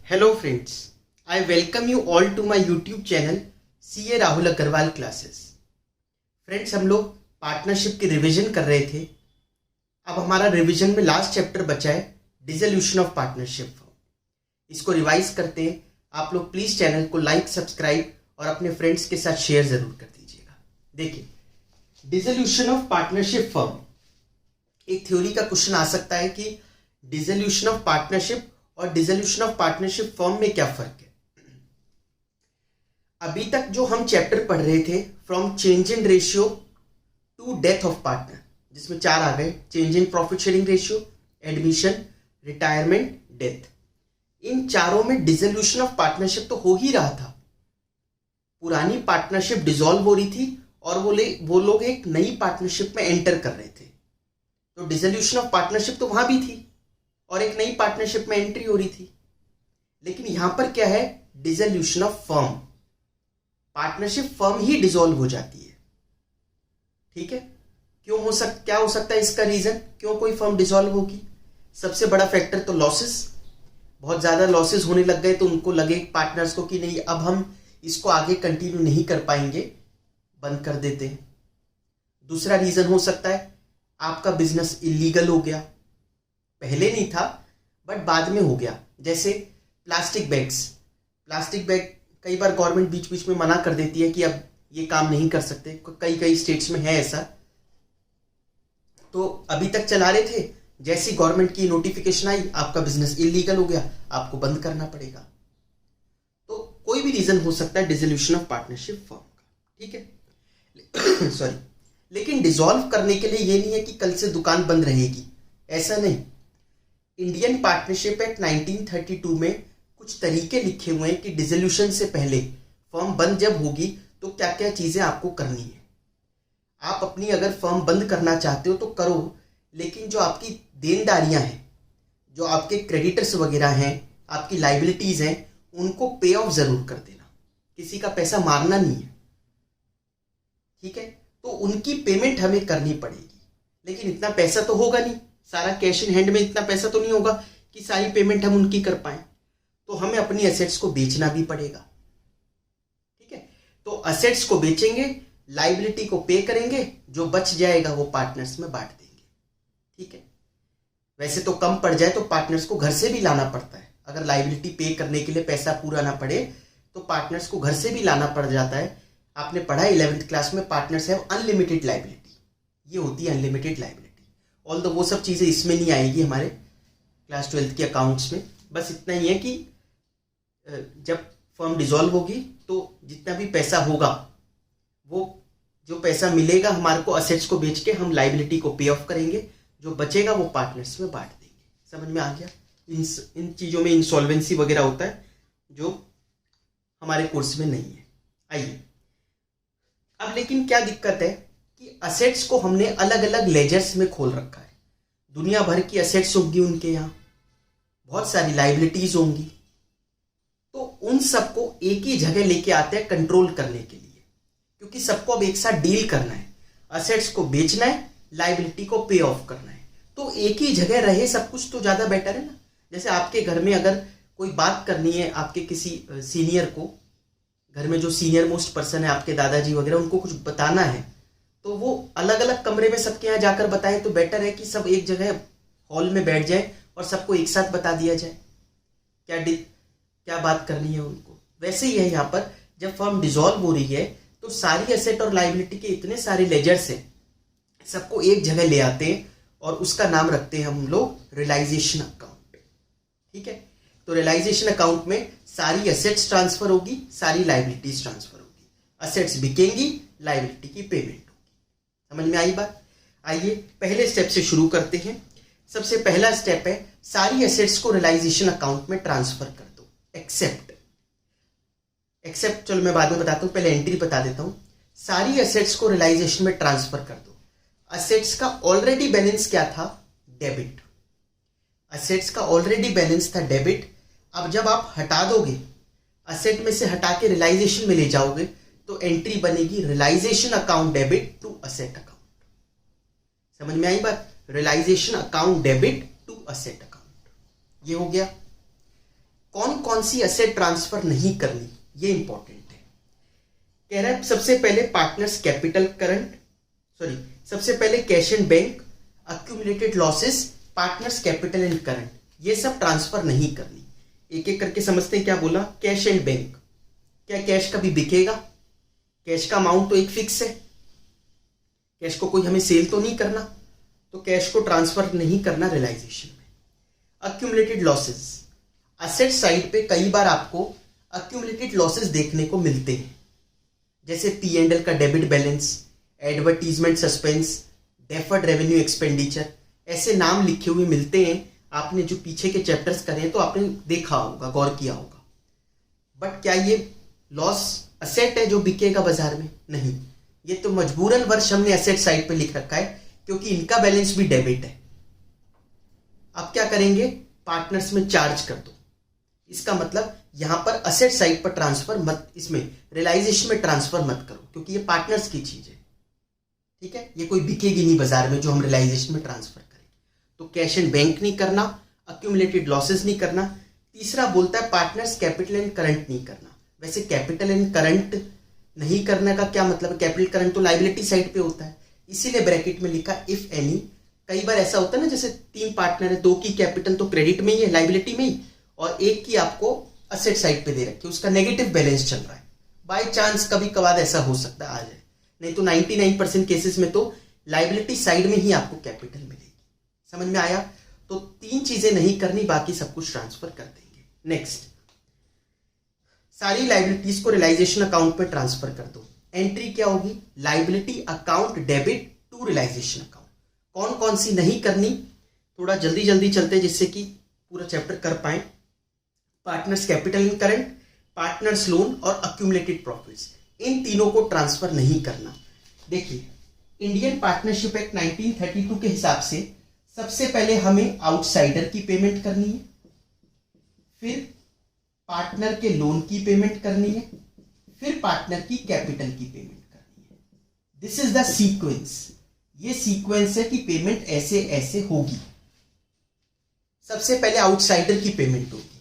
Hello friends, I welcome you all to my YouTube channel CA Rahul Agarwal classes. Friends, हम लोग partnership की revision कर रहे थे। अब हमारा रिवीजन में लास्ट चैप्टर बचा है डिसोल्यूशन ऑफ पार्टनरशिप। इसको रिवाइज करते हैं। आप लोग प्लीज चैनल को लाइक, सब्सक्राइब और अपने फ्रेंड्स के साथ शेयर जरूर कर दीजिएगा। देखिए, डिसोल्यूशन ऑफ पार्टनरशिप फर्म, एक थ्योरी का क्वेश्चन आ सकता है कि डिसोल्यूशन ऑफ पार्टनरशिप और डिसोल्यूशन ऑफ पार्टनरशिप फर्म में क्या फर्क है। अभी तक जो हम चैप्टर पढ़ रहे थे, from change in ratio to death of partner, जिसमें 4 आ गए, change in profit sharing ratio, admission, retirement, death. इन चारों में डिसोल्यूशन ऑफ पार्टनरशिप तो हो ही रहा था। पुरानी पार्टनरशिप डिसॉल्व हो रही थी और वो लोग एक नई पार्टनरशिप में एंटर कर रहे थे। तो डिसोल्यूशन ऑफ पार्टनरशिप तो वहां भी थी और एक नई पार्टनरशिप में एंट्री हो रही थी। लेकिन यहां पर क्या है, dissolution of firm. Partnership firm he dissolve हो जाती है। ठीक है, क्या हो सकता है इसका रीजन, क्यों कोई फर्म डिसॉल्व होगी? सबसे बड़ा फैक्टर तो लॉसेस। बहुत ज्यादा लॉसेस होने लग गए तो उनको लगे पार्टनर्स को कि नहीं, अब हम इसको आगे कंटिन्यू नहीं कर पाएंगे, बंद कर देते हैं। दूसरा रीजन हो सकता है आपका बिजनेस इलीगल हो गया, पहले नहीं था बट बाद में हो गया। जैसे प्लास्टिक बैग कई बार गवर्नमेंट बीच बीच में मना कर देती है कि अब ये काम नहीं कर सकते। कई स्टेट्स में है ऐसा। तो अभी तक चला रहे थे, जैसी गवर्नमेंट की नोटिफिकेशन आई आपका बिजनेस इलीगल हो गया, आपको बंद करना पड़ेगा। तो कोई भी रीजन हो सकता है डिसोल्यूशन ऑफ पार्टनरशिप फर्म का। ठीक है सॉरी, लेकिन डिसॉल्व करने के लिए ये नहीं है कि कल से दुकान बंद रहेगी, ऐसा नहीं। इंडियन पार्टनरशिप एक्ट 1932 में कुछ तरीके लिखे हुए हैं कि डिसोल्यूशन से पहले फर्म बंद जब होगी तो क्या क्या चीजें आपको करनी है। आप अपनी अगर फर्म बंद करना चाहते हो तो करो, लेकिन जो आपकी देनदारियां हैं, जो आपके क्रेडिटर्स वगैरह हैं, आपकी लाइबिलिटीज हैं, उनको पे ऑफ जरूर कर देना। किसी का पैसा मारना नहीं है। ठीक है, तो उनकी पेमेंट हमें करनी पड़ेगी। लेकिन इतना पैसा तो होगा नहीं, सारा कैश इन हैंड में इतना पैसा तो नहीं होगा कि सारी पेमेंट हम उनकी कर पाए। तो हमें अपनी एसेट्स को बेचना भी पड़ेगा। ठीक है, तो एसेट्स को बेचेंगे, लाइबिलिटी को पे करेंगे, जो बच जाएगा वो पार्टनर्स में बांट देंगे। ठीक है, वैसे तो कम पड़ जाए तो पार्टनर्स को घर से भी लाना पड़ता है। अगर लाइबिलिटी पे करने के लिए पैसा पूरा ना पड़े तो पार्टनर्स को घर से भी लाना पड़ जाता है। आपने पढ़ा 11th क्लास में, पार्टनर्स हैव अनलिमिटेड लाइबिलिटी। ये होती है अनलिमिटेड लाइबिलिटी। ऑल्दो वो सब चीजें इसमें नहीं आएगी हमारे क्लास 12th के अकाउंट्स में। बस इतना ही है कि जब फर्म डिसॉल्व होगी तो जितना भी पैसा होगा, वो जो पैसा मिलेगा हमारे को असेट्स को बेच के हम लाइबिलिटी को पे ऑफ करेंगे, जो बचेगा वो पार्टनर्स में बांट देंगे। समझ में आ गया? इन चीजों में इंसॉल्वेंसी वगैरह होता है जो हमारे कोर्स में नहीं है। आइए, अब लेकिन क्या दिक्कत है कि असेट्स को हमने अलग अलग लेजर्स में खोल रखा है। दुनिया भर की असेट्स होंगी उनके यहाँ, बहुत सारी लाइबिलिटीज होंगी। तो उन सबको एक ही जगह लेके आते हैं कंट्रोल करने के लिए, क्योंकि सबको अब एक साथ डील करना है। असेट्स को बेचना है, लाइबिलिटी को पे ऑफ करना है, तो एक ही जगह रहे सब कुछ तो ज्यादा बेटर है ना। जैसे आपके घर में अगर कोई बात करनी है आपके किसी सीनियर को, घर में जो सीनियर मोस्ट पर्सन है आपके दादाजी वगैरह, उनको कुछ बताना है तो वो अलग अलग कमरे में सबके यहाँ जाकर बताएं तो बेटर है कि सब एक जगह हॉल में बैठ जाए और सबको एक साथ बता दिया जाए क्या बात करनी है उनको। वैसे ही है यहाँ पर, जब फर्म डिसॉल्व हो रही है तो सारी एसेट और लाइबिलिटी के इतने सारे लेजर्स हैं, सबको एक जगह ले आते हैं और उसका नाम रखते हैं हम लोग रियलाइजेशन अकाउंट। ठीक है, तो रियलाइजेशन अकाउंट में सारी एसेट्स ट्रांसफर होगी, सारी लाइबिलिटीज ट्रांसफर होगी। एसेट्स बिकेंगी, लाइबिलिटी की पेमेंट होगी। समझ में आई बात? आइए पहले स्टेप से शुरू करते हैं। सबसे पहला स्टेप है सारी एसेट्स को रियलाइजेशन अकाउंट में ट्रांसफर कर दो, एक्सेप्ट। चलो मैं बाद में बताता हूं, पहले एंट्री बता देता हूं। सारी एसेट्स को रियलाइजेशन में ट्रांसफर कर दो। एसेट्स का ऑलरेडी बैलेंस क्या था? डेबिट। एसेट्स का ऑलरेडी बैलेंस था डेबिट। अब जब आप हटा दोगे, एसेट में से हटा के रियलाइजेशन में ले जाओगे, तो एंट्री बनेगी realisation account debit to asset account. समझ में आई बात? Realisation account debit to asset account, ये हो गया। कौन कौन सी एसेट ट्रांसफर नहीं करनी, ये इंपॉर्टेंट है। कह रहा है सबसे पहले पार्टनर्स कैपिटल करंट, सबसे पहले cash and bank, accumulated losses, partners capital and current, ये सब ट्रांसफर नहीं करनी। एक एक करके समझते हैं। क्या बोला? Cash and bank. क्या कैश कभी बिकेगा? कैश का अमाउंट तो एक फिक्स है, कैश को कोई हमें सेल तो नहीं करना, तो कैश को ट्रांसफर नहीं करना रियलाइजेशन में। अक्यूमुलेटेड लॉसेस, असेट साइड पे कई बार आपको अक्यूमुलेटेड लॉसेस देखने को मिलते हैं, जैसे P&L का debit balance, advertisement suspense, deferred revenue expenditure, ऐसे नाम लिखे हुए मिलते हैं। आपने जो पीछे के चैप्टर्स करे हैं तो आपने देखा होगा, गौर किया होगा। बट क्या ये लॉस असेट है जो बिकेगा बाजार में? नहीं, ये तो मजबूरन वर्ष हमने एसेट साइड पे लिख रखा है, क्योंकि इनका बैलेंस भी डेबिट है। अब क्या करेंगे? पार्टनर्स में चार्ज कर दो। इसका मतलब यहां पर असेट साइड पर ट्रांसफर मत, इसमें रियलाइजेशन में ट्रांसफर मत करो, क्योंकि ये पार्टनर्स की चीज है। ठीक है, ये कोई बिकेगी नहीं बाजार में जो हम रियलाइजेशन में ट्रांसफर करेंगे। तो कैश एंड बैंक नहीं करना, अक्यूमुलेटेड लॉसेस नहीं करना। तीसरा बोलता है पार्टनर्स कैपिटल एंड करंट नहीं करना। वैसे कैपिटल एंड करंट नहीं करने का क्या मतलब है? कैपिटल करंट तो लाइबिलिटी साइड पे होता है, इसीलिए ब्रैकेट में लिखा इफ एनी। कई बार ऐसा होता है ना, जैसे 3 पार्टनर है, 2 की कैपिटल तो क्रेडिट में ही है, लाइबिलिटी में ही, और एक की आपको असेट साइड पे दे रखी है, उसका नेगेटिव बैलेंस चल रहा है। बाय चांस कभी कभार ऐसा हो सकता है, आ जाए, नहीं तो 99% केसेस में तो लाइबिलिटी साइड में ही आपको कैपिटल मिलेगी। समझ में आया? तो 3 चीजें नहीं करनी, बाकी सब कुछ ट्रांसफर कर देंगे। नेक्स्ट, सारी लाइबिलिटीज को रियलाइजेशन अकाउंट में ट्रांसफर कर दो। एंट्री क्या होगी? Liability account debit to realisation account. कौन कौन सी नहीं करनी, थोड़ा जल्दी जल्दी चलते हैं जिससे कि पूरा चैप्टर कर पाए। Partners capital and current, partners loan और अक्यूमुलेटेड प्रॉफिट्स, इन तीनों को ट्रांसफर नहीं करना। देखिए, इंडियन पार्टनरशिप एक्ट 1932 के हिसाब से सबसे पहले हमें आउटसाइडर की पेमेंट करनी है, फिर पार्टनर के लोन की पेमेंट करनी है, फिर पार्टनर की कैपिटल की पेमेंट करनी है। This is the sequence. ये सीक्वेंस है कि पेमेंट ऐसे ऐसे होगी। सबसे पहले आउटसाइडर की पेमेंट होगी,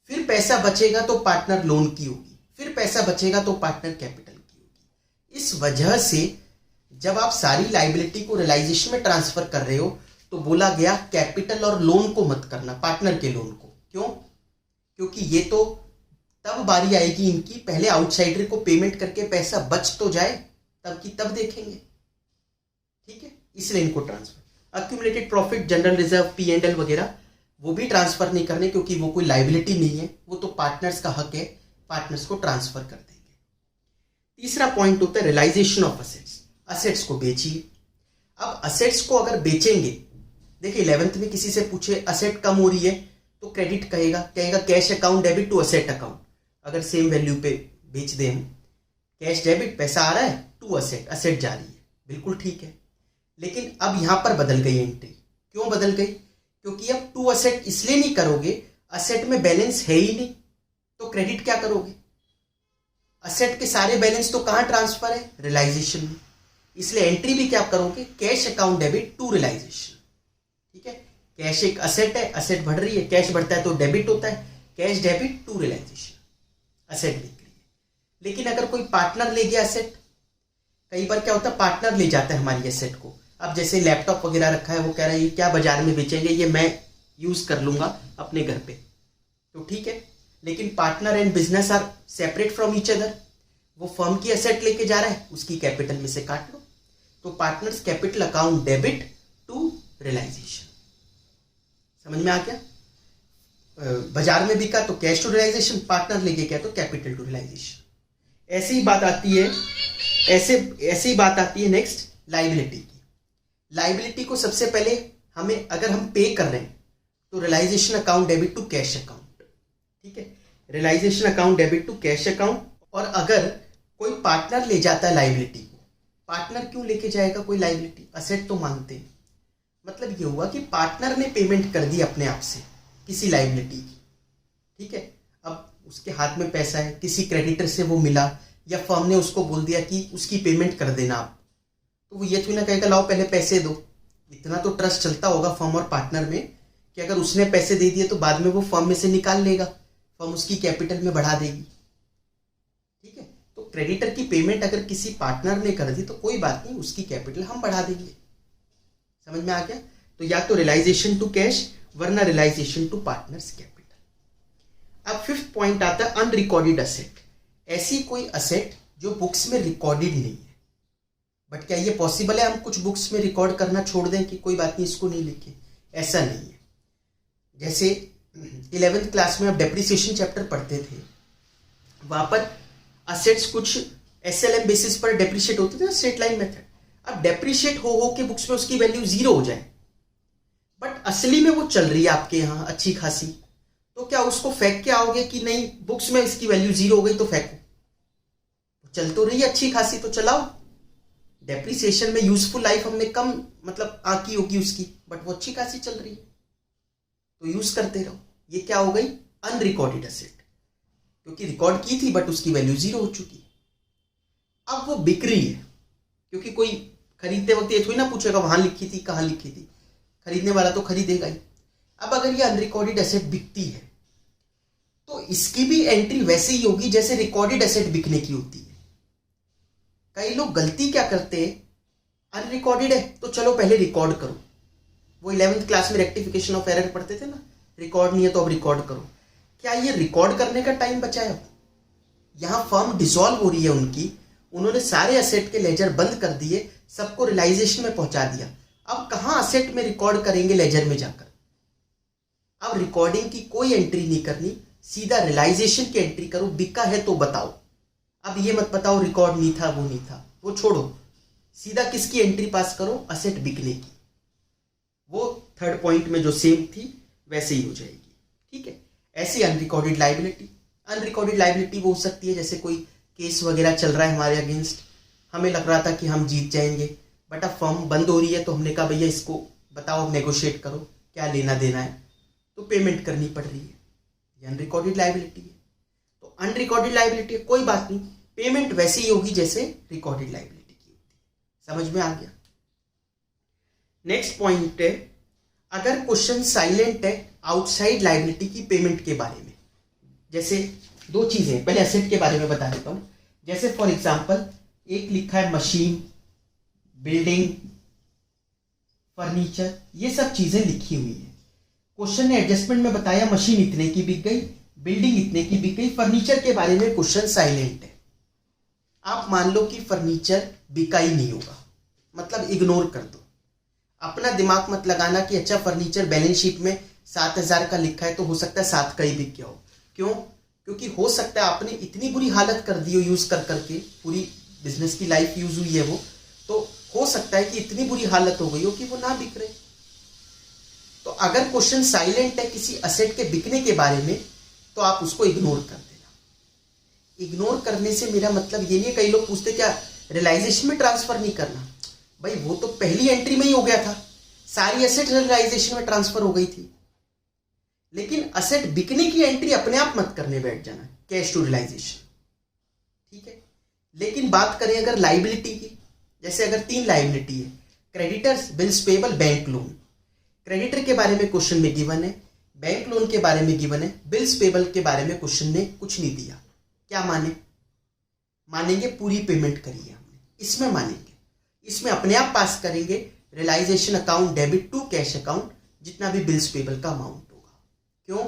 फिर पैसा बचेगा तो पार्टनर लोन की होगी, फिर पैसा बचेगा तो पार्टनर कैपिटल की होगी। इस वजह से जब आप सारी लाइबिलिटी को रियलाइजेशन में ट्रांसफर कर रहे हो तो बोला गया कैपिटल और लोन को मत करना, पार्टनर के लोन को। क्यों? क्योंकि ये तो तब बारी आएगी इनकी, पहले आउटसाइडर को पेमेंट करके पैसा बच तो जाए, तब की तब देखेंगे। ठीक है, इसलिए इनको transfer. Accumulated profit, general reserve, P&L वगैरह वो भी ट्रांसफर नहीं करने, क्योंकि वो कोई लाइबिलिटी नहीं है, वो तो पार्टनर्स का हक है, पार्टनर्स को ट्रांसफर कर देंगे। तीसरा पॉइंट होता है रियलाइजेशन ऑफ असेट्स। असेट्स को बेचिए। अब असेट्स को अगर बेचेंगे, देखिए 11th में किसी से पूछे असेट कम हो रही है तो क्रेडिट कहेगा cash account debit to asset account. अगर सेम वैल्यू पे बेच दें हम, कैश डेबिट, पैसा आ रहा है, टू असेट, असेट जा रही है, बिल्कुल ठीक है। लेकिन अब यहां पर बदल गई एंट्री। क्यों बदल गई? क्योंकि अब टू असेट इसलिए नहीं करोगे, असेट में बैलेंस है ही नहीं, तो क्रेडिट क्या करोगे? असेट के सारे बैलेंस तो कहां ट्रांसफर है? रियलाइजेशन में। इसलिए एंट्री भी क्या करोगे? Cash account debit to realisation. ठीक है, कैश एक असेट है, असेट बढ़ रही है, कैश बढ़ता है तो डेबिट होता है, cash debit to realisation, asset बिक रही है। लेकिन अगर कोई पार्टनर ले गया असेट, कई बार क्या होता है पार्टनर ले जाता है हमारी एसेट को। अब जैसे लैपटॉप वगैरह रखा है, वो कह रहा है ये क्या बाजार में बेचेंगे, ये मैं यूज कर लूंगा अपने घर पे, तो ठीक है। लेकिन partner and business are separate from each other. वो फर्म की एसेट लेके जा रहा है, उसकी कैपिटल में से काट लो। तो partners capital account debit to realisation. समझ में आ गया? बाजार में बिका तो कैश टू रियलाइजेशन, पार्टनर लेके गया तो कैपिटल टू रियलाइजेशन। ऐसी ही बात आती है, ऐसे ही बात आती है नेक्स्ट लाइबिलिटी की। लाइबिलिटी को सबसे पहले हमें, अगर हम पे कर रहे हैं तो realisation account debit to cash account. ठीक है, realisation account debit to cash account. और अगर कोई पार्टनर ले जाता है लाइबिलिटी को, पार्टनर क्यों लेके जाएगा कोई लाइबिलिटी? असेट तो मांगते हैं। मतलब ये हुआ कि पार्टनर ने पेमेंट कर दी अपने आप से किसी लाइबिलिटी की। ठीक है, अब उसके हाथ में पैसा है, किसी क्रेडिटर से वो मिला, या फर्म ने उसको बोल दिया कि उसकी पेमेंट कर देना आप, तो वो ये थोड़ी ना कहेगा लाओ पहले पैसे दो। इतना तो ट्रस्ट चलता होगा फर्म और पार्टनर में कि अगर उसने पैसे दे दिए तो बाद में वो फर्म में से निकाल लेगा, फर्म उसकी कैपिटल में बढ़ा देगी। ठीक है, तो क्रेडिटर की पेमेंट अगर किसी पार्टनर ने कर दी तो कोई बात नहीं, उसकी कैपिटल हम बढ़ा देंगे। समझ में आ गया? तो या तो रियलाइजेशन टू कैश वरना रियलाइजेशन टू पार्टनर्स कैपिटल। अब फिफ्थ पॉइंट आता है अनरिकॉर्डेड असेट। ऐसी कोई असेट जो बुक्स में रिकॉर्डेड नहीं है। बट क्या ये पॉसिबल है हम कुछ बुक्स में रिकॉर्ड करना छोड़ दें कि कोई बात नहीं इसको नहीं लिखे? ऐसा नहीं है। जैसे 11th क्लास में आप डेप्रिसिएशन चैप्टर पढ़ते थे, वहां पर असेट्स कुछ SLM बेसिस पर डेप्रिशिएट होते थे, स्ट्रेट लाइन मेथड। अब डेप्रिशिएट हो के बुक्स में उसकी वैल्यू 0 हो जाए, बट असली में वो चल रही है आपके यहाँ अच्छी खासी, तो क्या उसको फेंक के आओगे कि नहीं बुक्स में इसकी वैल्यू 0 हो गई तो फेंको? चल तो रही है अच्छी खासी तो चलाओ। डेप्रिसिएशन में यूजफुल लाइफ हमने कम मतलब आकी होगी उसकी, बट वो अच्छी खासी चल रही है तो यूज करते रहो। ये क्या हो गई? अनरिकॉर्डेड असेट, क्योंकि रिकॉर्ड की थी बट उसकी वैल्यू 0 हो चुकी है। अब वो बिक रही है, क्योंकि कोई खरीदते वक्त ये थोड़ी ना पूछेगा वहां लिखी थी कहाँ लिखी थी, खरीदने वाला तो खरीदेगा ही। अब अगर ये अनरिकॉर्डेड एसेट बिकती है तो इसकी भी एंट्री वैसे ही होगी जैसे रिकॉर्डेड एसेट बिकने की होती है। कई लोग गलती क्या करते हैं, अनरिकॉर्डेड है तो चलो पहले रिकॉर्ड करो। वो 11th क्लास में रेक्टिफिकेशन ऑफ एरर पढ़ते थे ना, रिकॉर्ड नहीं है तो अब रिकॉर्ड करो। क्या ये रिकॉर्ड करने का टाइम बचा है? अब यहां फर्म डिसॉल्व हो रही है उनकी, उन्होंने सारे असेट के लेजर बंद कर दिए, सबको रियलाइजेशन में पहुंचा दिया। अब कहां असेट में रिकॉर्ड करेंगे? लेजर में जाकर। अब रिकॉर्डिंग की कोई एंट्री नहीं करनी, सीधा रियलाइजेशन की एंट्री करो। बिका है तो बताओ, अब ये मत बताओ रिकॉर्ड नहीं था वो नहीं था, वो छोड़ो। सीधा किसकी एंट्री पास करो? असेट बिकने की। वो थर्ड पॉइंट में जो सेम थी वैसे ही हो जाएगी। ठीक है, ऐसी अनरिकॉर्डेड लाइबिलिटी। अनरिकॉर्डेड लाइबिलिटी वो हो सकती है जैसे कोई केस वगैरह चल रहा है हमारे अगेंस्ट, हमें लग रहा था कि हम जीत जाएंगे, बट अब फर्म बंद हो रही है तो हमने कहा भैया इसको बताओ, नेगोशिएट करो, क्या लेना देना है, तो पेमेंट करनी पड़ रही है। ये अनरिकॉर्डेड लाइबिलिटी है। तो अनरिकॉर्डेड लाइबिलिटी कोई बात नहीं, पेमेंट वैसे ही होगी जैसे रिकॉर्डेड लाइबिलिटी की होती है। समझ में आ गया? नेक्स्ट पॉइंट है, अगर क्वेश्चन साइलेंट है आउटसाइड लाइबिलिटी की पेमेंट के बारे में। जैसे दो चीजें, पहले एसेट के बारे में बता देता हूं। जैसे फॉर एग्जांपल एक लिखा है मशीन, बिल्डिंग, फर्नीचर, ये सब चीजें लिखी हुई है। क्वेश्चन ने एडजस्टमेंट में बताया मशीन इतने की बिक गई, बिल्डिंग इतने की बिक गई, फर्नीचर के बारे में क्वेश्चन साइलेंट है। आप मान लो कि फर्नीचर बिका ही नहीं होगा, मतलब इग्नोर कर दो। अपना दिमाग मत लगाना कि अच्छा फर्नीचर बैलेंस शीट में 7,000 का लिखा है तो हो सकता है 7 का ही बिक गया हो। क्यों? क्योंकि हो सकता है आपने इतनी बुरी हालत कर दी हो यूज कर करके, पूरी बिजनेस की लाइफ यूज हुई है वो, तो हो सकता है कि इतनी बुरी हालत हो गई हो कि वो ना बिक रहे। तो अगर क्वेश्चन साइलेंट है किसी असेट के बिकने के बारे में तो आप उसको इग्नोर कर देना। इग्नोर करने से मेरा मतलब ये नहीं है, कई लोग पूछते क्या रियलाइजेशन में ट्रांसफर नहीं करना? भाई वो तो पहली एंट्री में ही हो गया था, सारी एसेट रियलाइजेशन में ट्रांसफर हो गई थी। लेकिन असेट बिकने की एंट्री अपने आप मत करने बैठ जाना, कैश टू रियलाइजेशन। ठीक है, लेकिन बात करें अगर लाइबिलिटी की, जैसे अगर 3 लाइबिलिटी है, creditors, bills payable, bank loan. Creditor के बारे में क्वेश्चन में गिवन है, बैंक लोन के बारे में गिवन है, बिल्स पेबल के बारे में क्वेश्चन ने कुछ नहीं दिया। क्या माने? मानेंगे पूरी पेमेंट करी है हमने, इसमें मानेंगे। इसमें अपने आप पास करेंगे realisation account debit to cash account, जितना भी बिल्स पेबल का अमाउंट होगा। क्यों?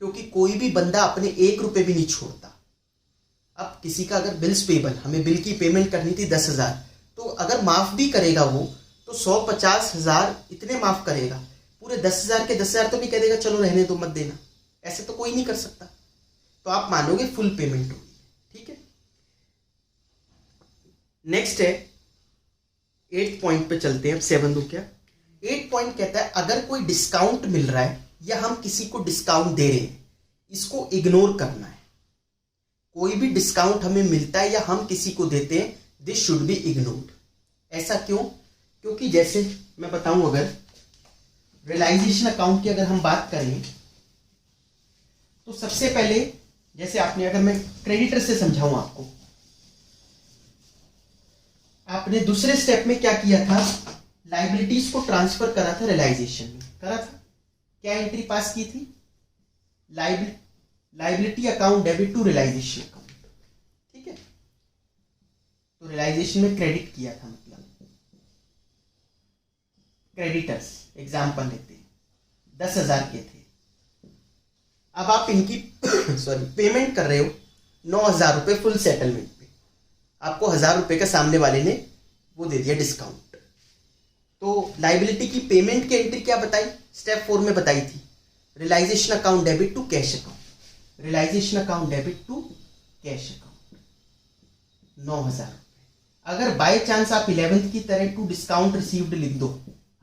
क्योंकि कोई भी बंदा अपने 1 रुपए भी नहीं छोड़ता। अब किसी का अगर बिल्स पेबल, हमें बिल की पेमेंट करनी थी 10,000, तो अगर माफ भी करेगा वो तो 150,000 इतने माफ करेगा, पूरे 10,000 के 10,000 तो नहीं कह देगा चलो रहने दो मत देना। ऐसे तो कोई नहीं कर सकता। तो आप मानोगे फुल पेमेंट होगी। ठीक है, नेक्स्ट है 8 पॉइंट पे चलते हैं। अब 7 दो क्या, 8 पॉइंट कहता है अगर कोई डिस्काउंट मिल रहा है या हम किसी को डिस्काउंट दे रहे हैं, इसको इग्नोर करना है। कोई भी डिस्काउंट हमें मिलता है या हम किसी को देते हैं, दिस शुड बी इग्नोर्ड। ऐसा क्यों? क्योंकि जैसे मैं बताऊं, अगर रियलाइजेशन अकाउंट की अगर हम बात करें तो सबसे पहले, जैसे आपने, अगर मैं क्रेडिटर से समझाऊं आपको, आपने दूसरे स्टेप में क्या किया था, लाइबिलिटीज को ट्रांसफर करा था रियलाइजेशन में, करा था। क्या एंट्री पास की थी? Liability account debit to realisation account, ठीक है। तो रियलाइजेशन में क्रेडिट किया था, मतलब क्रेडिटर्स एग्जाम्पल लेते हैं 10,000 के थे। अब आप इनकी सॉरी पेमेंट कर रहे हो 9,000 रुपये फुल सेटलमेंट पे, आपको 1,000 रुपये का सामने वाले ने वो दे दिया डिस्काउंट। तो लाइबिलिटी की पेमेंट की एंट्री क्या बताई? स्टेप 4 में बताई थी, realisation account debit to cash account. Realisation account debit to cash account 9,000 रुपये। अगर बाय चांस आप 11th की तरह टू डिस्काउंट रिसीव्ड लिख दो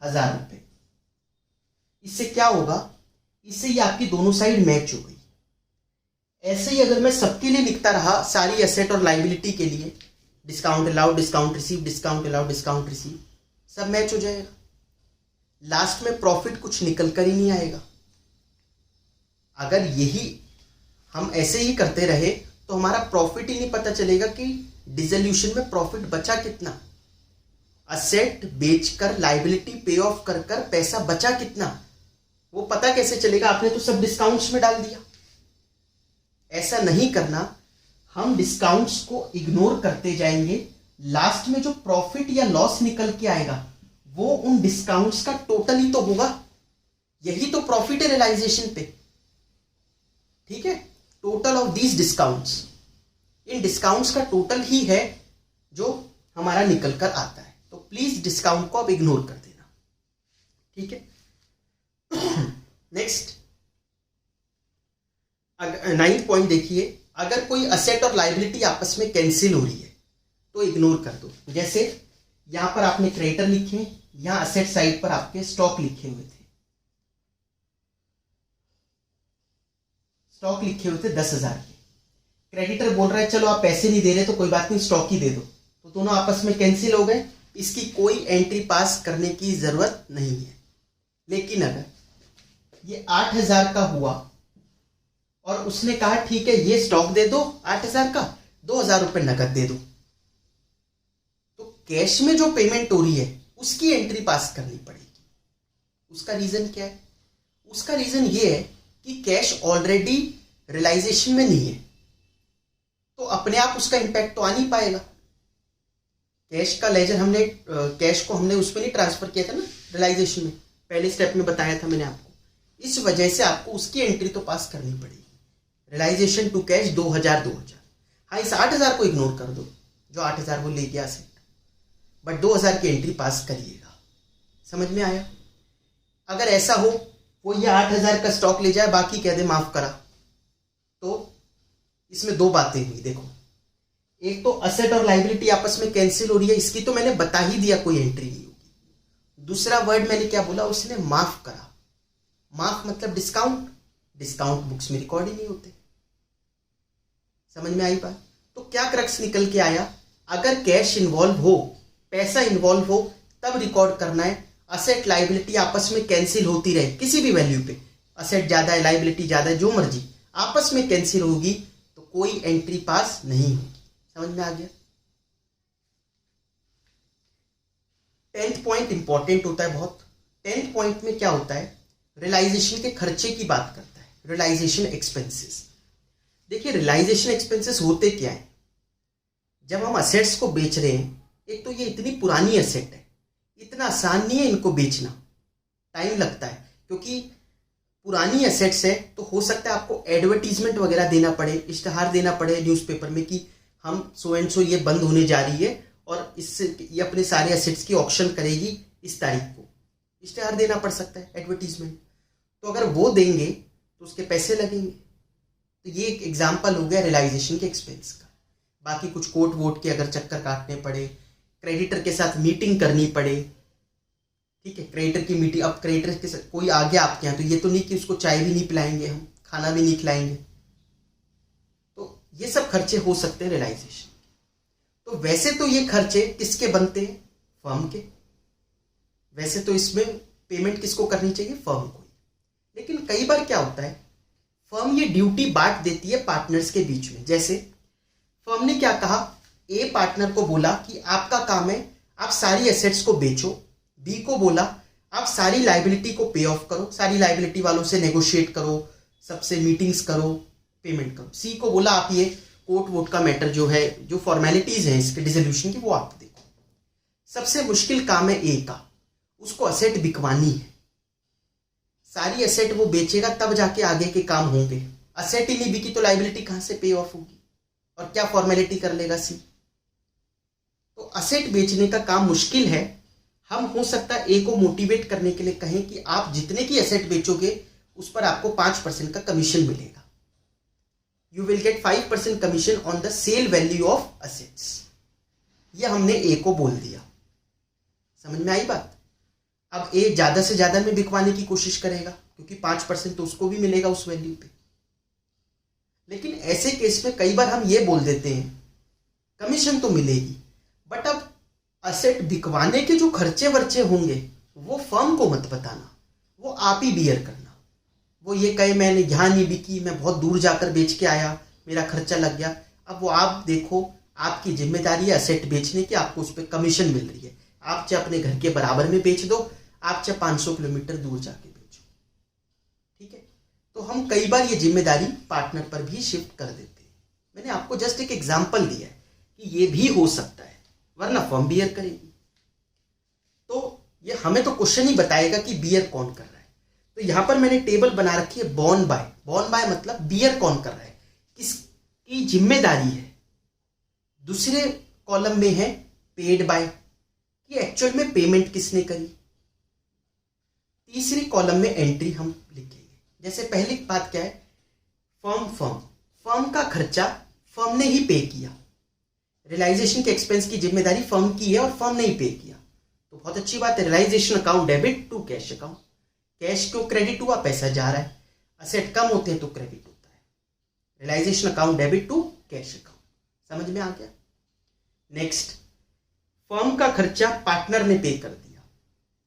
1,000 रुपये, इससे क्या होगा? इससे ही आपकी दोनों साइड मैच हो गई। ऐसे ही अगर मैं सबके लिए लिखता रहा सारी एसेट और लाइबिलिटी के लिए, discount allowed, discount receive, discount allowed, discount receive, सब मैच हो जाएगा। लास्ट में प्रॉफिट कुछ निकल कर ही नहीं आएगा। अगर यही हम ऐसे ही करते रहे तो हमारा प्रॉफिट ही नहीं पता चलेगा कि डिसोल्यूशन में प्रॉफिट बचा कितना। असेट बेचकर लाइबिलिटी पे ऑफ कर कर पैसा बचा कितना, वो पता कैसे चलेगा? आपने तो सब डिस्काउंट्स में डाल दिया। ऐसा नहीं करना। हम डिस्काउंट्स को इग्नोर करते जाएंगे, लास्ट में जो प्रॉफिट या लॉस निकल के आएगा वो उन डिस्काउंट्स का टोटल ही तो होगा। यही तो प्रॉफिट है रियलाइजेशन पे, ठीक है। Total of these discounts, in discounts का टोटल ही है जो हमारा निकल कर आता है। तो प्लीज डिस्काउंट को आप इग्नोर कर देना, ठीक है। नेक्स्ट 9 पॉइंट देखिए, अगर कोई असेट और लाइबिलिटी आपस में कैंसिल हो रही है तो इग्नोर कर दो। जैसे यहां पर आपने क्रेडिटर लिखे, यहां असेट साइड पर आपके स्टॉक लिखे हुए थे, स्टॉक लिखे हुए थे 10,000 के। क्रेडिटर बोल रहा है चलो आप पैसे नहीं दे रहे तो कोई बात नहीं, स्टॉक ही दे दो, तो दोनों आपस में कैंसिल हो गए। इसकी कोई एंट्री पास करने की जरूरत नहीं है। लेकिन अगर ये 8,000 का हुआ और उसने कहा ठीक है ये स्टॉक दे दो 8,000 का, 2,000 रुपये नकद दे दो, तो कैश में जो पेमेंट हो रही है उसकी एंट्री पास करनी पड़ेगी। उसका रीजन क्या है? उसका रीजन ये है कि कैश ऑलरेडी रियलाइजेशन में नहीं है, तो अपने आप उसका इंपैक्ट तो आ नहीं पाएगा। कैश का लेजर हमने कैश को हमने उसमें नहीं ट्रांसफर किया था ना रियलाइजेशन में, पहले स्टेप में बताया था मैंने आपको। इस वजह से आपको उसकी एंट्री तो पास करनी पड़ेगी। Realisation to cash 2,000। हाँ, इस 8,000 को इग्नोर कर दो, जो 8,000 वो ले गया सेट, बट 2,000 की एंट्री पास करिएगा। समझ में आया? अगर ऐसा हो वो ये 8,000 का स्टॉक ले जाए, बाकी कह दे माफ करा, तो इसमें दो बातें हुई। देखो, एक तो असेट और लाइबिलिटी आपस में कैंसिल हो रही है, इसकी तो मैंने बता ही दिया कोई एंट्री नहीं होगी। दूसरा वर्ड मैंने क्या बोला? उसने माफ करा। माफ मतलब डिस्काउंट, डिस्काउंट बुक्स में रिकॉर्ड ही नहीं होते। समझ में आई बात? तो क्या क्रक्स निकल के आया? अगर कैश इन्वॉल्व हो, पैसा इन्वॉल्व हो, तब रिकॉर्ड करना है। असेट लाइबिलिटी आपस में कैंसिल होती रहे किसी भी वैल्यू पे, असेट ज्यादा है लाइबिलिटी ज्यादा है, जो मर्जी आपस में कैंसिल होगी तो कोई एंट्री पास नहीं होगी। समझ में आ गया? 10th पॉइंट इंपॉर्टेंट होता है बहुत। 10th पॉइंट में क्या होता है? रियलाइजेशन के खर्चे की बात करता है, रियलाइजेशन एक्सपेंसेस। देखिए, रियलाइजेशन एक्सपेंसेस होते क्या है? जब हम असेट्स को बेच रहे हैं, एक तो ये इतनी पुरानी असेट है, इतना आसान नहीं है इनको बेचना, टाइम लगता है, क्योंकि पुरानी असेट्स है तो हो सकता है आपको एडवर्टीजमेंट वगैरह देना पड़े, इश्तेहार देना पड़े न्यूज़पेपर में कि हम सो एंड सो ये बंद होने जा रही है और इससे ये अपने सारे असेट्स की ऑक्शन करेगी इस तारीख को, इश्तेहार देना पड़ सकता है, एडवर्टीजमेंट। तो अगर वो देंगे तो उसके पैसे लगेंगे। तो ये एक एग्जाम्पल हो गया रियलाइजेशन के एक्सपेंस का। बाकी कुछ कोर्ट वोट के अगर चक्कर काटने पड़े, क्रेडिटर के साथ मीटिंग करनी पड़े, ठीक है, क्रेडिटर की मीटिंग, अब क्रेडिटर के साथ कोई आ गया आपके यहाँ, तो ये तो नहीं कि उसको चाय भी नहीं पिलाएंगे, हम खाना भी नहीं खिलाएंगे, तो ये सब खर्चे हो सकते हैं रियलाइजेशन। तो वैसे तो ये खर्चे किसके बनते हैं? फर्म के। वैसे तो इसमें पेमेंट किसको करनी चाहिए? फर्म को। लेकिन कई बार क्या होता है, फर्म ये ड्यूटी बांट देती है पार्टनर्स के बीच में। जैसे फर्म ने क्या कहा, ए पार्टनर को बोला कि आपका काम है आप सारी एसेट्स को बेचो, बी को बोला आप सारी लाइबिलिटी को पे ऑफ करो, सारी लाइबिलिटी वालों से नेगोशिएट करो, सबसे मीटिंग्स करो, पेमेंट करो। सी को बोला आप ये कोर्ट वोट का मैटर जो है, जो फॉर्मेलिटीज हैं इसके डिसोल्यूशन की, वो आप देखो। सबसे मुश्किल काम है ए का, उसको असेट बिकवानी है। सारी असेट वो बेचेगा तब जाके आगे के काम होंगे। असेट ही नहीं बिकी तो लाइबिलिटी कहां से पे ऑफ होगी, और क्या फॉर्मेलिटी कर लेगा सी। तो असेट बेचने का काम मुश्किल है। हम हो सकता है ए को मोटिवेट करने के लिए कहें कि आप जितने की एसेट बेचोगे उस पर आपको 5% का कमीशन मिलेगा। You will get 5% commission on the sale value of assets. ये हमने ए को बोल दिया। समझ में आई बात। अब ए ज्यादा से ज्यादा में बिकवाने की कोशिश करेगा क्योंकि 5% तो उसको भी मिलेगा उस वैल्यू पे। लेकिन ऐसे केस में कई बार हम ये बोल देते हैं कमीशन तो मिलेगी, बट अब असेट बिकवाने के जो खर्चे वर्चे होंगे वो फर्म को मत बताना, वो आप ही बियर करना। वो ये कहे मैंने यहाँ नहीं बिकी, मैं बहुत दूर जाकर बेच के आया, मेरा खर्चा लग गया। अब वो आप देखो, आपकी जिम्मेदारी है असेट बेचने की, आपको उस पर कमीशन मिल रही है। आप चाहे अपने घर के बराबर में बेच दो, आप चाहे 500 किलोमीटर दूर जाके बेचो, ठीक है। तो हम कई बार ये जिम्मेदारी पार्टनर पर भी शिफ्ट कर देते हैं। मैंने आपको जस्ट एक एग्जांपल दिया है कि ये भी हो सकता है, वरना फर्म बियर करेगी। तो ये हमें तो क्वेश्चन ही बताएगा कि बियर कौन कर रहा है। तो यहां पर मैंने टेबल बना रखी है बॉर्न बाय। बॉर्न बाय मतलब बियर कौन कर रहा है, किसकी जिम्मेदारी है। दूसरे कॉलम में है पेड बाय, कि एक्चुअल में पेमेंट किसने करी। तीसरी कॉलम में एंट्री हम लिखेंगे। जैसे पहली बात क्या है, फर्म का खर्चा फर्म ने ही पे किया। रियलाइजेशन के एक्सपेंस की जिम्मेदारी फर्म की है और फर्म ने ही पे किया, तो बहुत अच्छी बात है। Realisation account debit to cash account. Cash क्यों क्रेडिट हुआ, पैसा जा रहा है। असेट कम होते हैं तो क्रेडिट होता है। Realisation account debit to cash account. समझ में आ गया। नेक्स्ट, फर्म का खर्चा पार्टनर ने पे कर दिया।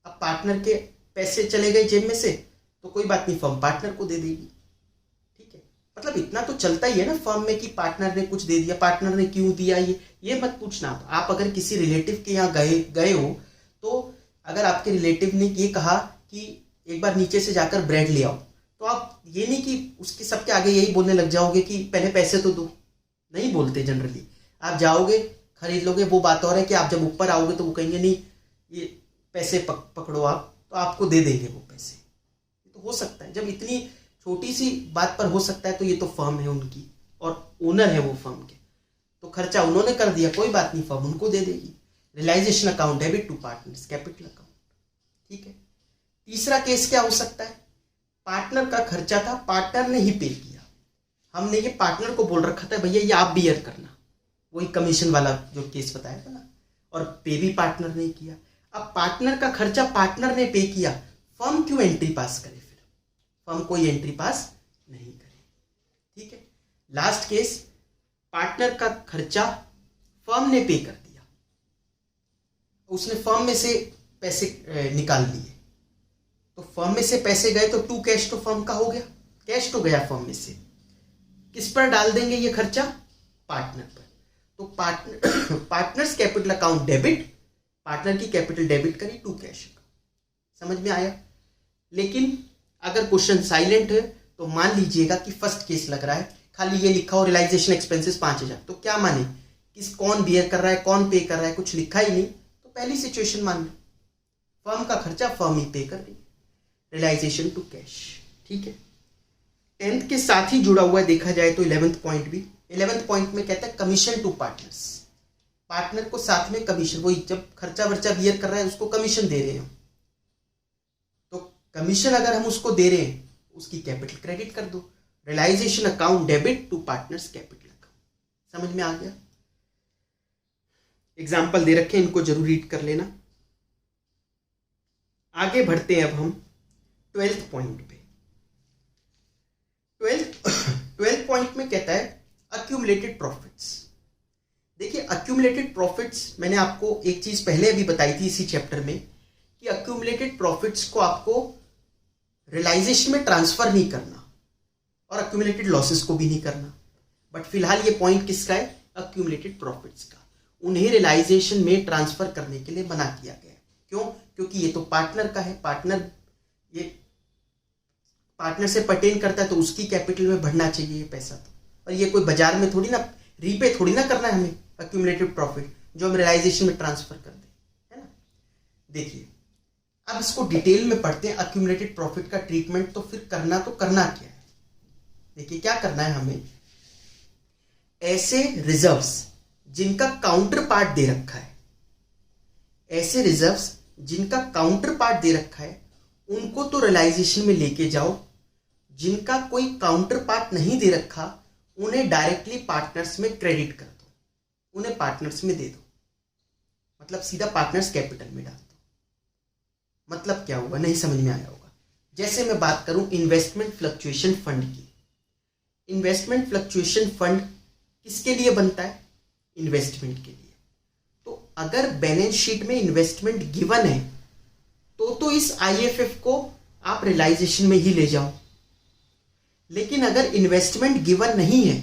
अब पार्टनर के पैसे चले गए जेब में से तो कोई बात नहीं, फर्म पार्टनर को दे देगी, ठीक है। मतलब इतना तो चलता ही है ना फर्म में कि पार्टनर ने कुछ दे दिया, पार्टनर ने क्यों दिया ये मत पूछना। आप अगर किसी रिलेटिव के यहाँ गए हो तो अगर आपके रिलेटिव ने ये कहा कि एक बार नीचे से जाकर ब्रेड ले आओ, तो आप ये नहीं कि उसके सबके आगे यही बोलने लग जाओगे कि पहले पैसे तो दो। नहीं बोलते जनरली। आप जाओगे खरीद लोगे, वो बात और है कि आप जब ऊपर आओगे तो वो कहेंगे नहीं ये पैसे पकड़ो आप, तो आपको दे देंगे वो पैसे। तो हो सकता है जब इतनी छोटी सी बात पर हो सकता है तो ये तो फर्म है उनकी और ओनर है वो फर्म के, तो खर्चा उन्होंने कर दिया, कोई बात नहीं, फर्म उनको दे देगी। Realisation account debit to partners capital account, ठीक है। तीसरा केस क्या हो सकता है, पार्टनर का खर्चा था, पार्टनर ने ही पे किया। हमने ये पार्टनर को बोल रखा था भैया ये आप बियर करना, वही कमीशन वाला जो केस बताया था ना, और पे भी पार्टनर ने किया। अब पार्टनर का खर्चा पार्टनर ने पे किया, फर्म क्यों एंट्री पास करे, फिर फर्म कोई एंट्री पास नहीं करे, ठीक है। लास्ट केस, पार्टनर का खर्चा फर्म ने पे कर दिया, उसने फर्म में से पैसे निकाल लिए, तो फर्म में से पैसे गए तो टू कैश तो फर्म का हो गया, कैश तो गया फर्म में से। किस पर डाल देंगे ये खर्चा, पार्टनर पर। तो partners capital account debit, partner की कैपिटल डेबिट करी टू कैश अकाउंट। समझ में आया। लेकिन अगर क्वेश्चन साइलेंट है तो मान लीजिएगा कि फर्स्ट केस लग रहा है, खाली ये लिखा हो रियलाइजेशन एक्सपेंसेस 5000, तो क्या माने कौन बियर कर रहा है, कौन पे कर रहा है, कुछ लिखा ही नहीं, तो पहली सिचुएशन मान लो फर्म का खर्चा फर्म ही पे कर रही, रियलाइजेशन टू कैश, ठीक है। 10th के साथ ही जुड़ा हुआ है देखा जाए तो 11th पॉइंट भी। 11th पॉइंट में कहता है कमीशन टू पार्टनर्स, पार्टनर को साथ में कमीशन, वही जब खर्चा वर्चा बियर कर रहा है उसको कमीशन दे रहे हैं, तो कमीशन अगर हम उसको दे रहे हैं उसकी कैपिटल क्रेडिट कर दो, realisation account debit to partners capital account. समझ में आ गया। एग्जाम्पल दे रखे हैं, इनको जरूर रीड कर लेना। आगे बढ़ते हैं अब हम 12th पॉइंट पे। 12th पॉइंट में कहता है अक्यूमुलेटेड प्रॉफिट्स। देखिए अक्यूमुलेटेड प्रॉफिट्स मैंने आपको एक चीज पहले अभी बताई थी इसी चैप्टर में कि अक्यूमुलेटेड प्रॉफिट्स को आपको रियलाइजेशन में ट्रांसफर नहीं करना और अक्यूमुलेटेड लॉसेस को भी नहीं करना, बट फिलहाल ये पॉइंट किसका है, अक्यूमुलेटेड प्रॉफिट्स का। उन्हें रियलाइजेशन में ट्रांसफर करने के लिए मना किया गया है, क्यों? क्योंकि ये तो पार्टनर का है, ये पार्टनर से पर्टेन करता है तो उसकी कैपिटल में बढ़ना चाहिए ये पैसा। तो और ये कोई बाजार में थोड़ी ना रीपे थोड़ी ना करना है हमें अक्यूमुलेटेड प्रॉफिट जो हम रियलाइजेशन में ट्रांसफर कर दें, है ना। देखिए अब इसको डिटेल में पढ़ते हैं अक्यूमुलेटेड प्रॉफिट का ट्रीटमेंट। तो फिर करना क्या है, देखिए क्या करना है हमें। ऐसे रिजर्व्स जिनका काउंटर पार्ट दे रखा है, ऐसे रिजर्व्स जिनका काउंटर पार्ट दे रखा है उनको तो रियलाइजेशन में लेके जाओ। जिनका कोई काउंटर पार्ट नहीं दे रखा उन्हें डायरेक्टली पार्टनर्स में क्रेडिट कर दो, उन्हें पार्टनर्स में दे दो, मतलब सीधा पार्टनर्स कैपिटल में डाल दो। मतलब क्या होगा, नहीं समझ में आया होगा। जैसे मैं बात करूं इन्वेस्टमेंट फ्लक्चुएशन फंड की। इन्वेस्टमेंट फ्लक्चुएशन फंड किसके लिए बनता है? इन्वेस्टमेंट के लिए। तो अगर बैलेंस शीट में इन्वेस्टमेंट गिवन है तो इस आईएफएफ को आप रियलाइजेशन में ही ले जाओ। लेकिन अगर इन्वेस्टमेंट गिवन नहीं है,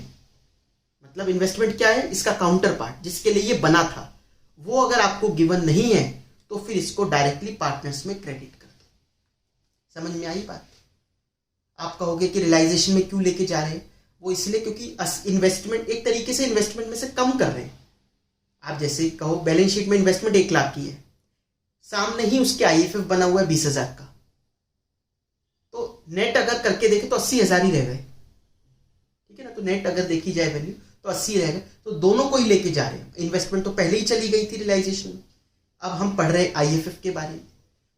मतलब इन्वेस्टमेंट क्या है, इसका काउंटर पार्ट जिसके लिए ये बना था, वो अगर आपको गिवन नहीं है तो फिर इसको डायरेक्टली पार्टनर्स में क्रेडिट कर दो। समझ में आई बात? आप कहोगे कि रियलाइजेशन में क्यों लेके जा रहे हैं? वो इसलिए क्योंकि इन्वेस्टमेंट एक तरीके से इन्वेस्टमेंट में से कम कर रहे हैं। आप जैसे कहो बैलेंस शीट में इन्वेस्टमेंट 1 लाख की है, सामने ही उसके आईएफएफ बना हुआ है 20,000 का, तो नेट अगर करके देखें तो 80,000 ही रह गए, ठीक है ना। तो नेट अगर देखी जाए वैल्यू तो 80 रह गए, तो दोनों को ही लेके जा रहे हैं। इन्वेस्टमेंट तो पहले ही चली गई थी रियलाइजेशन में। अब हम पढ़ रहे हैं आईएफएफ के बारे में।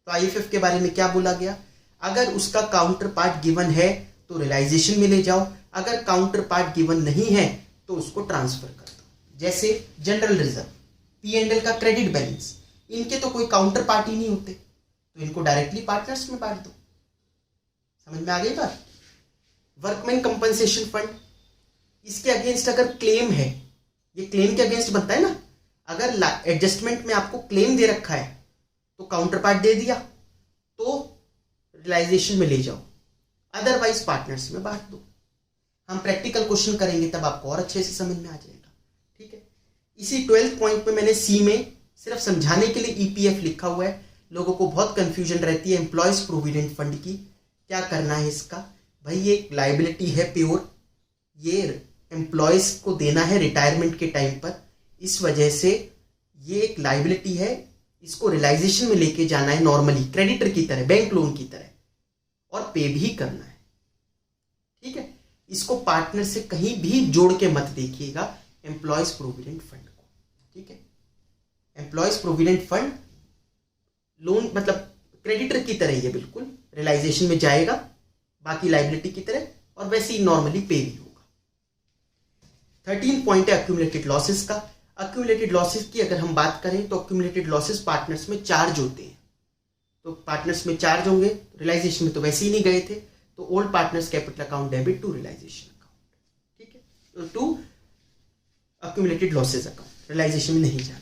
तो आईएफएफ के बारे में क्या बोला गया? अगर उसका काउंटर पार्ट गिवन है तो रियलाइजेशन में ले जाओ, अगर काउंटर पार्ट गिवन नहीं है तो उसको ट्रांसफर कर दो। जैसे जनरल रिजर्व, P&L का क्रेडिट बैलेंस, इनके तो कोई काउंटर पार्ट ही नहीं होते, तो इनको डायरेक्टली पार्टनर्स में बांट दो। समझ में आ गई बात? वर्कमैन कंपनसेशन फंड, इसके अगेंस्ट अगर क्लेम है, ये क्लेम के अगेंस्ट बनता है ना। अगर एडजस्टमेंट में आपको क्लेम दे रखा है तो काउंटर पार्ट दे दिया तो रियलाइजेशन में ले जाओ, अदरवाइज पार्टनर्स में बांट दो। हम प्रैक्टिकल क्वेश्चन करेंगे तब आपको और अच्छे से समझ में आ जाएगा, ठीक है। इसी 12th पॉइंट पे मैंने सी में सिर्फ समझाने के लिए ईपीएफ लिखा हुआ है। लोगों को बहुत कंफ्यूजन रहती है एम्प्लॉयज प्रोविडेंट फंड की, क्या करना है इसका। भाई ये एक लाइबिलिटी है प्योर, ये एम्प्लॉयज को देना है रिटायरमेंट के टाइम पर, इस वजह से ये एक लाइबिलिटी है। इसको रियलाइजेशन में लेके जाना है नॉर्मली क्रेडिटर की तरह, बैंक लोन की तरह, और पे भी करना है, ठीक है। इसको पार्टनर से कहीं भी जोड़ के मत देखिएगा एम्प्लॉयज प्रोविडेंट फंड को, ठीक है। एम्प्लॉयज प्रोविडेंट फंड लोन मतलब क्रेडिटर की तरह, ये बिल्कुल रियलाइजेशन में जाएगा बाकी लाइबिलिटी की तरह, और वैसे ही नॉर्मली पे भी होगा। 13 पॉइंट है अक्यूमुलेटेड लॉसेस का। अक्यूमुलेटेड लॉसेस की अगर हम बात करें तो अक्यूमुलेटेड लॉसेस पार्टनर्स में चार्ज होते हैं। तो पार्टनर्स में चार्ज होंगे, रियलाइजेशन में तो वैसे ही नहीं गए थे, तो old partners capital account debit to realisation account, ठीक है, टू अक्यूमुलेटेड लॉसेस अकाउंट, रियलाइजेशन में नहीं जाना।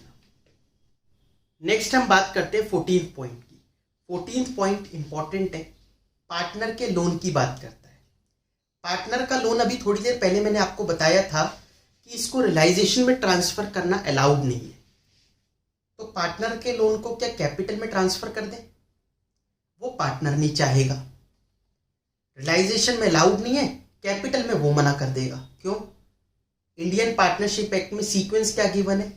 नेक्स्ट हम बात करते हैं 14th पॉइंट की। 14th पॉइंट इंपॉर्टेंट है, पार्टनर के लोन की बात करता है। पार्टनर का लोन अभी थोड़ी देर पहले मैंने आपको बताया था कि इसको रियलाइजेशन में ट्रांसफर करना अलाउड नहीं है। तो पार्टनर के लोन को क्या कैपिटल में ट्रांसफर कर दें? वो पार्टनर नहीं चाहेगा। रियलाइजेशन में अलाउड नहीं है, कैपिटल में वो मना कर देगा। क्यों? इंडियन पार्टनरशिप एक्ट में सीक्वेंस क्या गिवन है?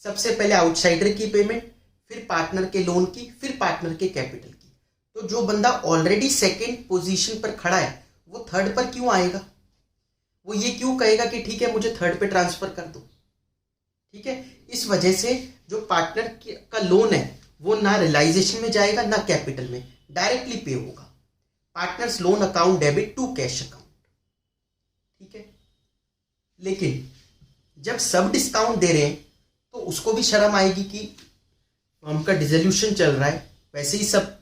सबसे पहले आउटसाइडर की पेमेंट, फिर पार्टनर के लोन की, फिर पार्टनर के कैपिटल की। तो जो बंदा ऑलरेडी सेकंड पोजीशन पर खड़ा है वो थर्ड पर क्यों आएगा? वो ये क्यों कहेगा कि ठीक है मुझे थर्ड पे ट्रांसफर कर दो, ठीक है। इस वजह से जो पार्टनर का लोन है वो ना रियलाइजेशन में जाएगा ना कैपिटल में, डायरेक्टली पे होगा। Partners loan account debit to cash account, ठीक है। लेकिन जब सब डिस्काउंट दे रहे हैं तो उसको भी शर्म आएगी कि फर्म का डिसोल्यूशन चल रहा है, वैसे ही सब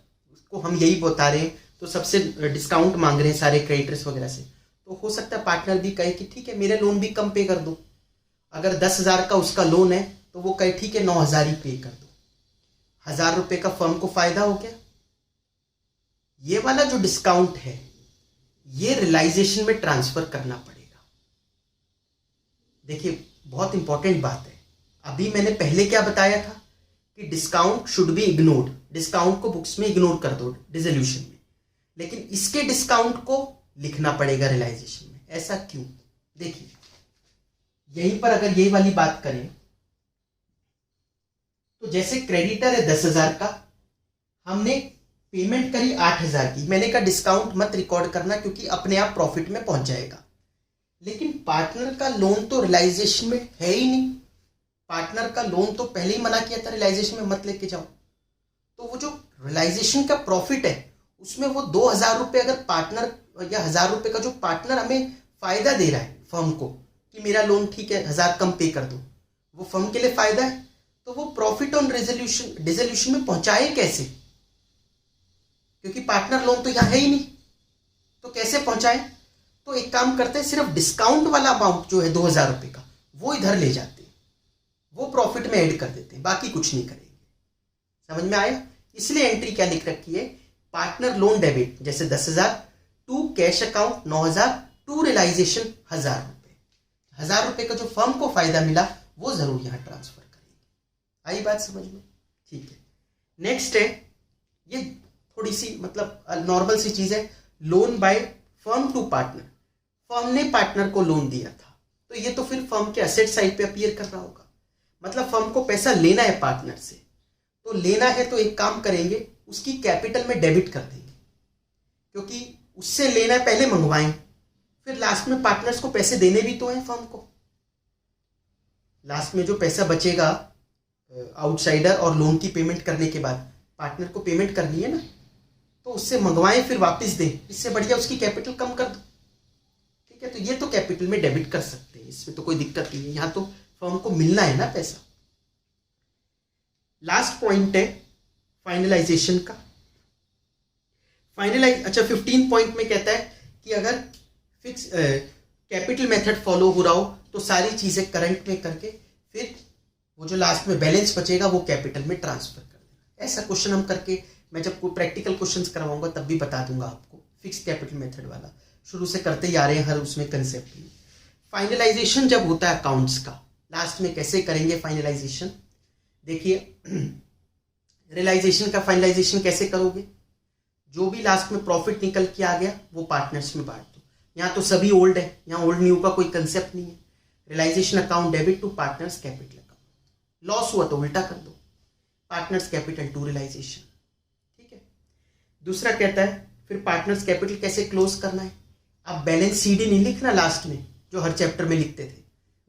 को हम यही बता रहे हैं तो सबसे डिस्काउंट मांग रहे हैं सारे क्रेडिटर्स वगैरह से। तो हो सकता है पार्टनर भी कहे कि ठीक है मेरे लोन भी कम पे कर दो। अगर 10,000 का उसका लोन है तो वो कहे ठीक है 9,000 ही पे कर दो, 1,000 रुपये का फर्म को फायदा हो गया। ये वाला जो डिस्काउंट है ये रियलाइजेशन में ट्रांसफर करना पड़ेगा। देखिए बहुत इंपॉर्टेंट बात है, अभी मैंने पहले क्या बताया था कि discount should be ignored, discount को बुक्स में इग्नोर कर दो डिसोल्यूशन में, लेकिन इसके डिस्काउंट को लिखना पड़ेगा रियलाइजेशन में। ऐसा क्यों? देखिए यहीं पर अगर यही वाली बात करें तो जैसे क्रेडिटर है 10,000 का, हमने पेमेंट करी 8,000 की, मैंने कहा डिस्काउंट मत रिकॉर्ड करना क्योंकि अपने आप प्रॉफिट में पहुंच जाएगा। लेकिन पार्टनर का लोन तो रियलाइजेशन में है ही नहीं, पार्टनर का लोन तो पहले ही मना किया था रियलाइजेशन में मत लेके जाओ। तो वो जो रियलाइजेशन का प्रॉफिट है उसमें वो 2,000 रुपये अगर पार्टनर या 1,000 रुपये का जो पार्टनर हमें फायदा दे रहा है फर्म को कि मेरा लोन ठीक है 1,000 कम पे कर दो, वो फर्म के लिए फायदा है, तो वो प्रॉफिट ऑन डिसोल्यूशन में पहुंचाए कैसे? क्योंकि पार्टनर लोन तो यहां है ही नहीं, तो कैसे पहुंचाए? तो एक काम करते हैं, सिर्फ डिस्काउंट वाला अमाउंट जो है 2,000 रुपये का वो इधर ले जाते हैं, वो प्रॉफिट में ऐड कर देते हैं, बाकी कुछ नहीं करेंगे। समझ में आया? इसलिए एंट्री क्या लिख रखी है, पार्टनर लोन डेबिट जैसे 10,000 to cash account 9,000 to realisation 1,000 रुपये। 1,000 रुपये का जो फर्म को फायदा मिला वो जरूर यहां ट्रांसफर करेंगे। आई बात समझ में? ठीक है। नेक्स्ट है, ये थोड़ी सी मतलब नॉर्मल सी चीज है, loan by firm to partner. Firm ने पार्टनर को लोन दिया था तो ये तो फिर फर्म के असेट साइड पे अपीयर कर रहा होगा, मतलब फर्म को पैसा लेना है पार्टनर से, तो लेना है तो एक काम करेंगे उसकी कैपिटल में डेबिट कर देंगे, क्योंकि उससे लेना है पहले मंगवाएं, फिर लास्ट में पार्टनर्स को पैसे देने भी तो हैं फर्म को। लास्ट में जो पैसा बचेगा आउटसाइडर और लोन की पेमेंट करने के बाद पार्टनर को पेमेंट करनी है ना, तो उससे मंगवाएं फिर वापस दें, इससे बढ़िया उसकी कैपिटल कम कर दो। ठीक है, तो ये तो कैपिटल में डेबिट कर सकते हैं, इसमें तो कोई दिक्कत नहीं है, यहां तो फर्म को मिलना है ना पैसा। लास्ट पॉइंट है फाइनलाइजेशन का। अच्छा 15 पॉइंट में कहता है कि अगर फिक्स कैपिटल मेथड फॉलो हो रहा हो तो सारी चीजें करंट में करके फिर वो जो लास्ट में बैलेंस बचेगा वो कैपिटल में ट्रांसफर कर देना। ऐसा क्वेश्चन हम करके, मैं जब कोई प्रैक्टिकल क्वेश्चंस करवाऊंगा तब भी बता दूंगा आपको, फिक्स कैपिटल मेथड वाला शुरू से करते ही आ रहे हैं हर उसमें कंसेप्ट में। फाइनलाइजेशन जब होता है अकाउंट्स का, लास्ट में कैसे करेंगे फाइनलाइजेशन? देखिए रियलाइजेशन का फाइनलाइजेशन कैसे करोगे, जो भी लास्ट में प्रॉफिट निकल के आ गया वो पार्टनर्स में बांट दो। यहाँ तो सभी ओल्ड है, यहाँ ओल्ड न्यू का कोई कंसेप्ट नहीं है। Realisation account debit to partners capital account, loss हुआ तो उल्टा कर दो, पार्टनर्स कैपिटल टू रियलाइजेशन। ठीक है। दूसरा कहता है फिर पार्टनर्स कैपिटल कैसे क्लोज करना है। अब बैलेंस सीडी नहीं लिखना लास्ट में, जो हर चैप्टर में लिखते थे।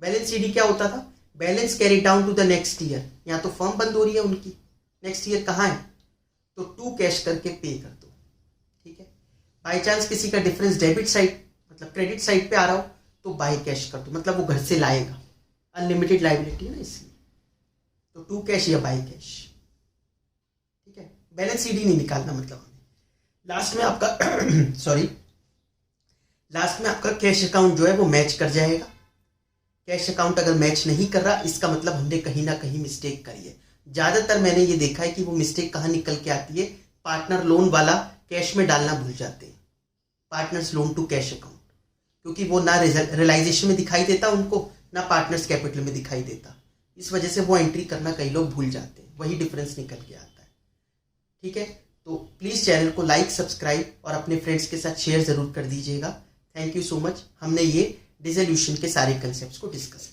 बैलेंस सीडी क्या होता था, balance carry down to the next year. यहाँ तो फर्म बंद हो रही है उनकी, नेक्स्ट ईयर कहाँ है, तो टू कैश करके पे कर दो। ठीक है। बाई चांस किसी का डिफरेंस डेबिट साइड मतलब क्रेडिट साइड पे आ रहा हो तो बाई कैश कर दो, मतलब वो घर से लाएगा, अनलिमिटेड लाइबिलिटी है ना इसलिए, तो टू कैश या बाई कैश। ठीक है। बैलेंस सीडी नहीं निकालना, मतलब हमें लास्ट में आपका सॉरी लास्ट में आपका कैश अकाउंट जो है वो मैच कर जाएगा। कैश अकाउंट अगर मैच नहीं कर रहा इसका मतलब हमने कहीं ना कहीं मिस्टेक करी है। ज्यादातर मैंने ये देखा है कि वो मिस्टेक कहाँ निकल के आती है, पार्टनर लोन वाला कैश में डालना भूल जाते हैं, partners loan to cash account, क्योंकि वो ना रियलाइजेशन में दिखाई देता उनको, ना पार्टनर्स कैपिटल में दिखाई देता, इस वजह से वो एंट्री करना कई लोग भूल जाते हैं, वही डिफरेंस निकल के आता है। ठीक है, तो प्लीज़ चैनल को लाइक, सब्सक्राइब और अपने फ्रेंड्स के साथ शेयर ज़रूर कर दीजिएगा। Thank you so much. हमने ये डिसोल्यूशन के सारे कंसेप्ट्स को डिस्कस किया।